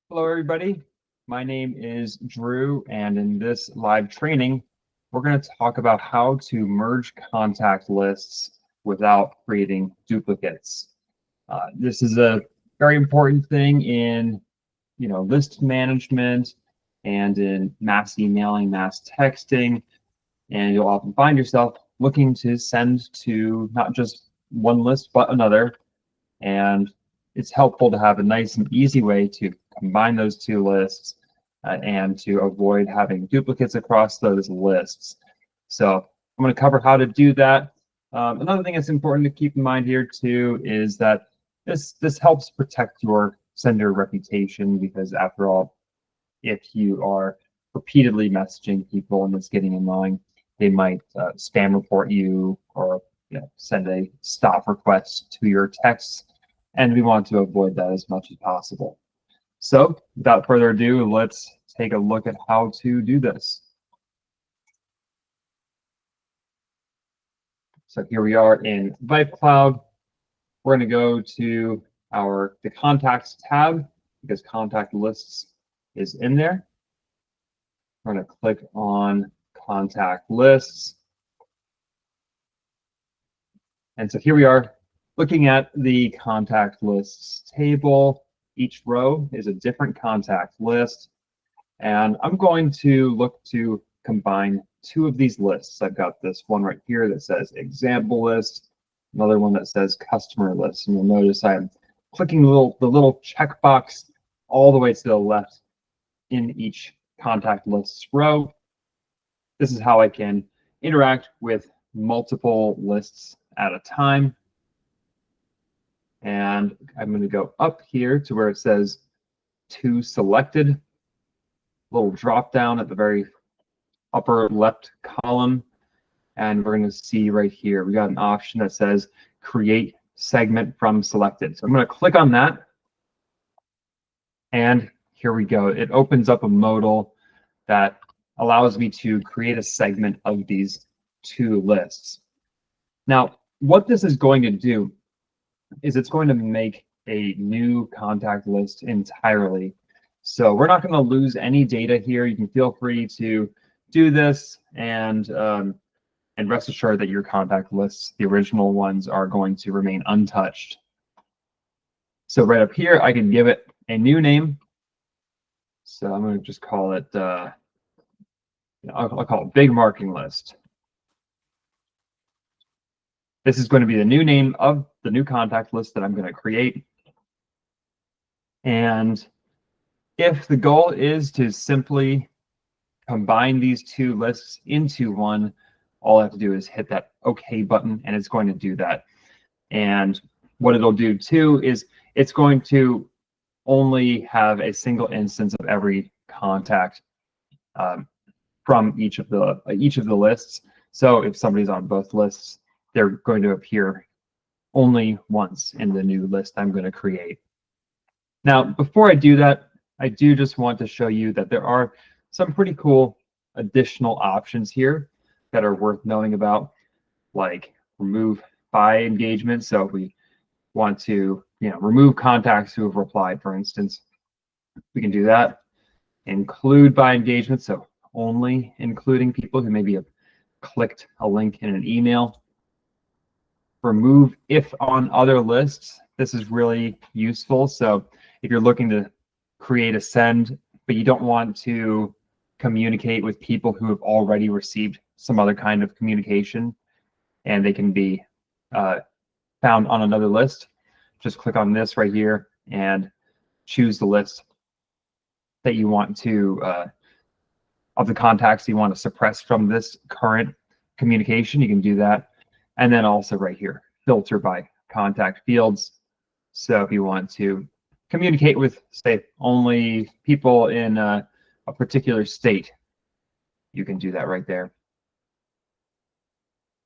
Hello, everybody. My name is Drew, and in this live training, we're going to talk about how to merge contact lists without creating duplicates. This is a very important thing in, list management and in mass emailing, mass texting, and you'll often find yourself looking to send to not just one list, but another. And it's helpful to have a nice and easy way to combine those two lists and to avoid having duplicates across those lists. So I'm going to cover how to do that. Another thing that's important to keep in mind here too is that this helps protect your sender reputation, because after all, if you are repeatedly messaging people and it's getting annoying, they might spam report you or send a stop request to your texts, and we want to avoid that as much as possible. So without further ado, let's take a look at how to do this. So here we are in VibeCloud. We're going to go to the contacts tab because contact lists is in there. We're going to click on contact lists. And so here we are looking at the contact lists table. Each row is a different contact list. And I'm going to look to combine two of these lists. I've got this one right here that says example list, another one that says customer list. And you'll notice I'm clicking the little checkbox all the way to the left in each contact lists row. This is how I can interact with multiple lists at a time. And I'm going to go up here to where it says to selected, little drop down at the very upper left column. And we're going to see right here, we got an option that says create segment from selected. So I'm going to click on that. And here we go. It opens up a modal that allows me to create a segment of these two lists. Now, what this is going to do is it's going to make a new contact list entirely. So we're not going to lose any data here. You can feel free to do this and rest assured that your contact lists, the original ones, are going to remain untouched. So right up here, I can give it a new name. So I'm going to just call it, I'll call it Big Marking List. This is going to be the new name of the new contact list that I'm going to create. And if the goal is to simply combine these two lists into one, all I have to do is hit that OK button, and it's going to do that. And what it'll do too is it's going to only have a single instance of every contact from each of the lists. So if somebody's on both lists, they're going to appear only once in the new list I'm going to create. Now, before I do that, I do just want to show you that there are some pretty cool additional options here that are worth knowing about, like remove by engagement. So if we want to remove contacts who have replied, for instance, we can do that. Include by engagement, so only including people who maybe have clicked a link in an email. Remove if on other lists. This is really useful. So if you're looking to create a send, but you don't want to communicate with people who have already received some other kind of communication and they can be found on another list, just click on this right here and choose the list that you want to, of the contacts you want to suppress from this current communication. You can do that. And then also right here, filter by contact fields. So if you want to communicate with, say, only people in a particular state, you can do that right there.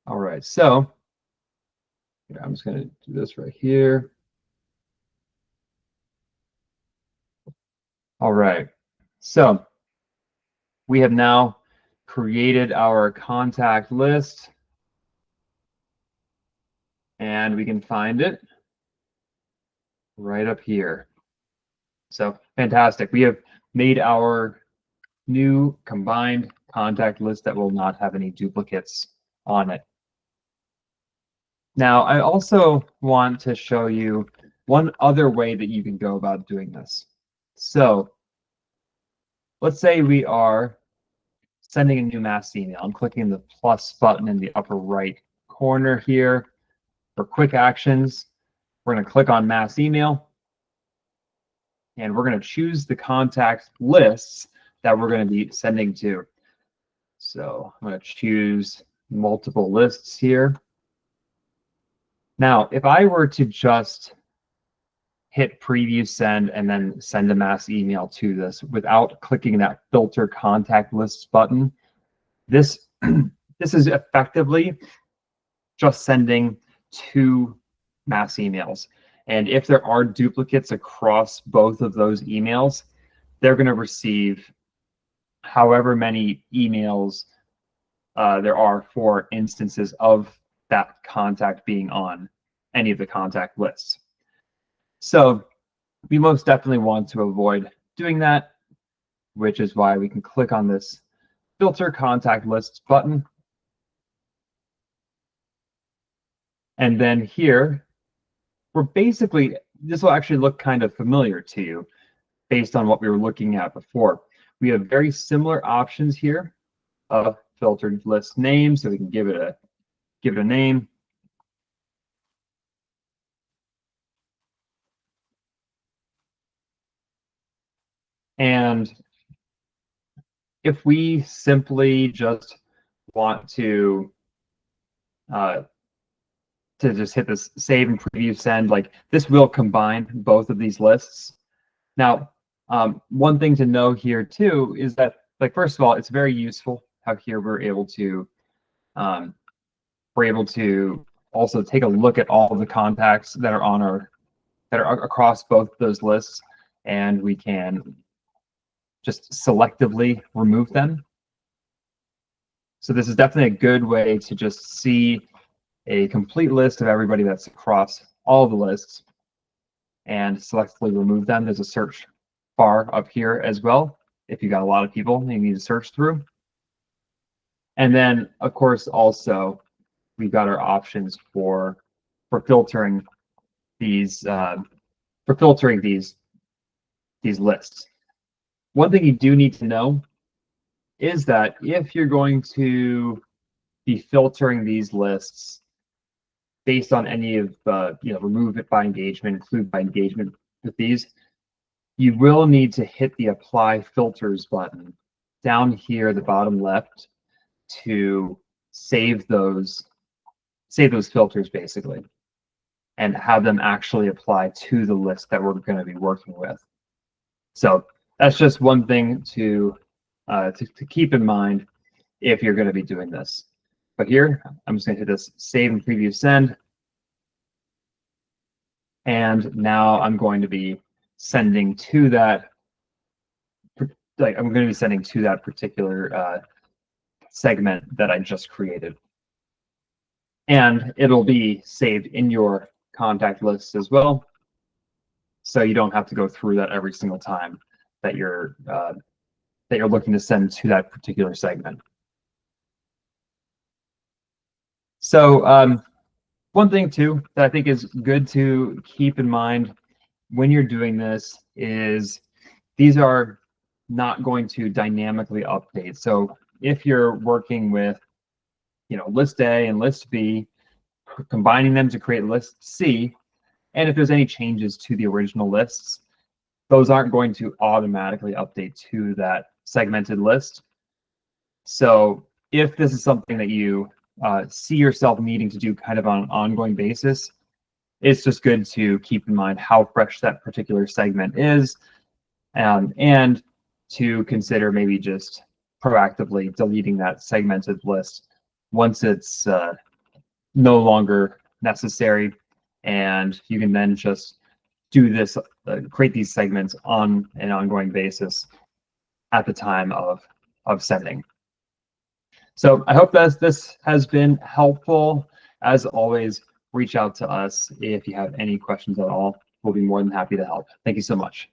All right, so I'm just going to do this right here. All right, so we have now created our contact list, and we can find it right up here. So fantastic. We have made our new combined contact list that will not have any duplicates on it. Now, I also want to show you one other way that you can go about doing this. So let's say we are sending a new mass email. I'm clicking the plus button in the upper right corner here for quick actions. We're going to click on mass email, and we're going to choose the contact lists that we're going to be sending to. So I'm going to choose multiple lists here. Now, if I were to just hit preview send and then send a mass email to this without clicking that filter contact lists button, this this is effectively just sending 2 mass emails. And if there are duplicates across both of those emails, they're going to receive however many emails there are for instances of that contact being on any of the contact lists. So we most definitely want to avoid doing that, which is why we can click on this filter contact lists button. And then here, we're basically, this will actually look kind of familiar to you based on what we were looking at before. We have very similar options here of filtered list name, so we can give it a name. And if we simply just want to just hit this save and preview send, like this will combine both of these lists. Now, one thing to know here too is that, like, first of all, it's very useful how here we're able to also take a look at all the contacts that are across both those lists, and we can just selectively remove them. So this is definitely a good way to just see a complete list of everybody that's across all the lists and selectively remove them. There's a search bar up here as well if you got a lot of people you need to search through. And then, of course, also we've got our options for filtering these lists. One thing you do need to know is that if you're going to be filtering these lists based on any of remove it by engagement, include by engagement with these, you will need to hit the apply filters button down here at the bottom left to save those filters basically and have them actually apply to the list that we're going to be working with. So that's just one thing to keep in mind if you're going to be doing this. But here, I'm just going to hit this save and preview send. And now I'm going to be sending to that, particular segment that I just created. And it'll be saved in your contact list as well, so you don't have to go through that every single time that you're looking to send to that particular segment. So one thing too that I think is good to keep in mind when you're doing this is these are not going to dynamically update. So if you're working with list A and list B, combining them to create list C, and if there's any changes to the original lists, those aren't going to automatically update to that segmented list. So if this is something that you see yourself needing to do kind of on an ongoing basis, it's just good to keep in mind how fresh that particular segment is, and to consider maybe just proactively deleting that segmented list once it's no longer necessary, and you can then just do this, create these segments on an ongoing basis at the time of sending. So I hope that this has been helpful. As always, reach out to us if you have any questions at all. We'll be more than happy to help. Thank you so much.